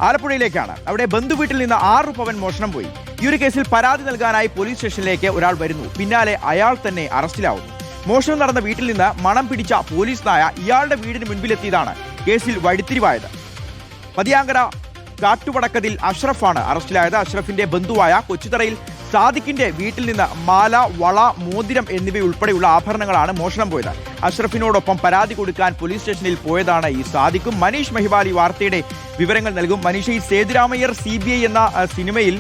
ആലപ്പുഴയിലേക്കാണ്. അവിടെ ബന്ധുവീട്ടിൽ നിന്ന് 6 പവൻ മോഷണം പോയി. ഈ ഒരു കേസിൽ പരാതി നൽകാനായി പോലീസ് സ്റ്റേഷനിലേക്ക് ഒരാൾ വരുന്നു. പിന്നാലെ അയാൾ തന്നെ അറസ്റ്റിലാവുന്നു. മോഷണം നടന്ന വീട്ടിൽ നിന്ന് മണം പിടിച്ച പോലീസ് നായ ഇയാളുടെ വീടിന് മുൻപിലെത്തിയതാണ് കേസിൽ വഴിത്തിരിവായത്. പതിയാങ്കര കാട്ടുപടക്കതിൽ അഷ്റഫാണ് അറസ്റ്റിലായത്. അഷ്റഫിന്റെ ബന്ധുവായ കൊച്ചുതറയിൽ സാദിഖിന്റെ വീട്ടിൽ നിന്ന് മാല, വള, മോതിരം എന്നിവയുൾപ്പെടെയുള്ള ആഭരണങ്ങളാണ് മോഷണം പോയത്. അഷ്റഫിനോടൊപ്പം പരാതി കൊടുക്കാൻ പോലീസ് സ്റ്റേഷനിൽ പോയതാണ് ഈ സാദിഖും. മനീഷ് മഹിവാൽ ഈ വാർത്തയുടെ വിവരങ്ങൾ നൽകും. മനീഷ്, ഈ സേതുരാമയ്യർ CBI എന്ന സിനിമയിൽ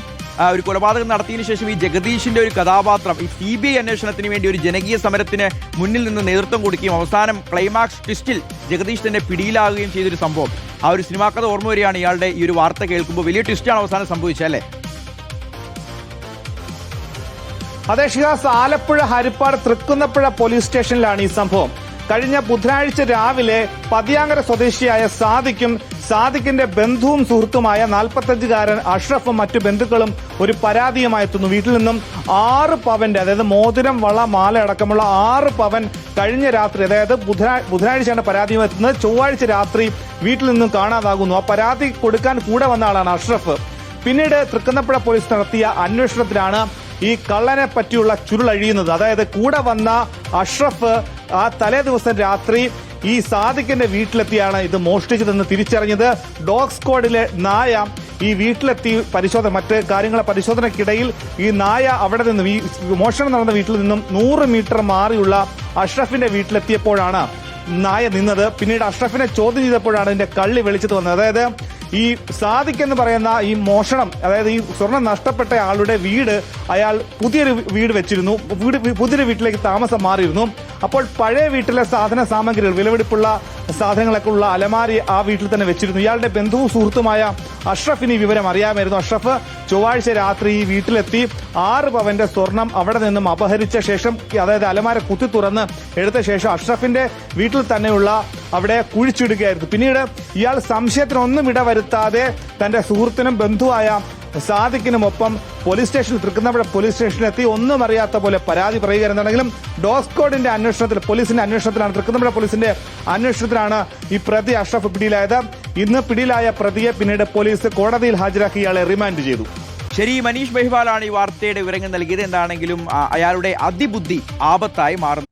ഒരു കൊലപാതകം നടത്തിയതിനു ശേഷം ഈ ജഗദീഷിന്റെ ഒരു കഥാപാത്രം ഈ CBI അന്വേഷണത്തിന് വേണ്ടി ഒരു ജനകീയ സമരത്തിന് മുന്നിൽ നിന്ന് നേതൃത്വം കൊടുക്കുകയും അവസാനം ക്ലൈമാക്സ് ട്വിസ്റ്റിൽ ജഗദീഷ് തന്നെ പിടിയിലാകുകയും ചെയ്തൊരു സംഭവം. ആ ഒരു സിനിമാ കഥ ഓർമ്മ വരികയാണ് ഇയാളുടെ ഈ ഒരു വാർത്ത കേൾക്കുമ്പോൾ. വലിയ ട്വിസ്റ്റാണ് അവസാനം സംഭവിച്ചത് അല്ലേ? അതെ ഷിഹാസ്, ആലപ്പുഴ ഹരിപ്പാട് തൃക്കുന്നപ്പുഴ പോലീസ് സ്റ്റേഷനിലാണ് ഈ സംഭവം. കഴിഞ്ഞ ബുധനാഴ്ച രാവിലെ പതിയാങ്കര സ്വദേശിയായ സാദിഖിന്റെ ബന്ധുവും സുഹൃത്തുമായ 45-കാരൻ അഷ്റഫും മറ്റു ബന്ധുക്കളും ഒരു പരാതിയുമായി എത്തുന്നു. വീട്ടിൽ നിന്നും 6 പവന്റെ, അതായത് മോതിരം, വള, മാല അടക്കമുള്ള 6 പവൻ കഴിഞ്ഞ രാത്രി, അതായത് ബുധനാഴ്ചയാണ് പരാതിയുമായി എത്തുന്നത്. ചൊവ്വാഴ്ച രാത്രി വീട്ടിൽ നിന്നും കാണാതാകുന്നു. ആ പരാതി കൊടുക്കാൻ കൂടെ വന്ന ആളാണ് അഷ്റഫ്. പിന്നീട് തൃക്കുന്നപ്പുഴ പോലീസ് നടത്തിയ അന്വേഷണത്തിലാണ് ഈ കള്ളനെ പറ്റിയുള്ള ചുരുളഴിയുന്നത്. അതായത് കൂടെ വന്ന അഷ്റഫ് ആ തലേ ദിവസം രാത്രി ഈ സാദിഖിന്റെ വീട്ടിലെത്തിയാണ് ഇത് മോഷ്ടിച്ചതെന്ന് തിരിച്ചറിഞ്ഞത്. ഡോഗ് സ്ക്വാഡിലെ നായ ഈ വീട്ടിലെത്തി മറ്റ് കാര്യങ്ങളെ പരിശോധനയ്ക്കിടയിൽ ഈ നായ അവിടെ നിന്നും ഈ മോഷണം നടന്ന വീട്ടിൽ നിന്നും 100 മീറ്റർ മാറിയുള്ള അഷ്റഫിന്റെ വീട്ടിലെത്തിയപ്പോഴാണ് നായ നിന്നത്. പിന്നീട് അഷ്റഫിനെ ചോദ്യം ചെയ്തപ്പോഴാണ് ഇതിന്റെ കള്ളി വെളിച്ചത്ത് വന്നത്. അതായത് ഈ സാദിഖ് എന്ന് പറയുന്ന ഈ മോഷണം, അതായത് ഈ സ്വർണം നഷ്ടപ്പെട്ട ആളുടെ വീട് അയാൾ പുതിയൊരു വീട് വെച്ചിരുന്നു. പുതിയൊരു വീട്ടിലേക്ക് താമസം മാറിയിരുന്നു. അപ്പോൾ പഴയ വീട്ടിലെ സാധന സാമഗ്രികൾ, വിലപിടിപ്പുള്ള സാധനങ്ങളൊക്കെ ഉള്ള അലമാരി ആ വീട്ടിൽ തന്നെ വെച്ചിരുന്നു. ഇയാളുടെ ബന്ധുവും സുഹൃത്തുമായ അഷ്റഫിന് ഈ വിവരം അറിയാമായിരുന്നു. അഷ്റഫ് ചൊവ്വാഴ്ച രാത്രി ഈ വീട്ടിലെത്തി 6 പവന്റെ സ്വർണം അവിടെ നിന്നും അപഹരിച്ച ശേഷം, അതായത് അലമാര കുത്തി തുറന്ന് എടുത്ത ശേഷം അഷ്റഫിന്റെ വീട്ടിൽ തന്നെയുള്ള അവിടെ കുഴിച്ചിടുകയായിരുന്നു. പിന്നീട് ഇയാൾ സംശയത്തിനൊന്നും ഇടവരുത്താതെ തന്റെ സുഹൃത്തിനും ബന്ധുവായ സാദിഖിനുമൊപ്പം തൃക്കുന്നപ്പുഴ പോലീസ് സ്റ്റേഷനിലെത്തി ഒന്നും അറിയാത്ത പോലെ പരാതി പറയുകയാണെന്നുണ്ടെങ്കിലും ഡോഗ് സ്ക്വാഡിന്റെ അന്വേഷണത്തിൽ, പോലീസിന്റെ അന്വേഷണത്തിലാണ്, തൃക്കുന്നപ്പുഴ പോലീസിന്റെ അന്വേഷണത്തിലാണ് ഈ പ്രതി അഷ്റഫ് പിടിയിലായത്. ഇന്ന് പിടിയിലായ പ്രതിയെ പിന്നീട് പോലീസ് കോടതിയിൽ ഹാജരാക്കി ഇയാളെ റിമാൻഡ് ചെയ്തു. ശരി, മനീഷ് മഹിവാലാണ് ഈ വാർത്തയുടെ വിവരങ്ങൾ നൽകിയത്. എന്താണെങ്കിലും അയാളുടെ അതിബുദ്ധി ആപത്തായി മാറുന്നു.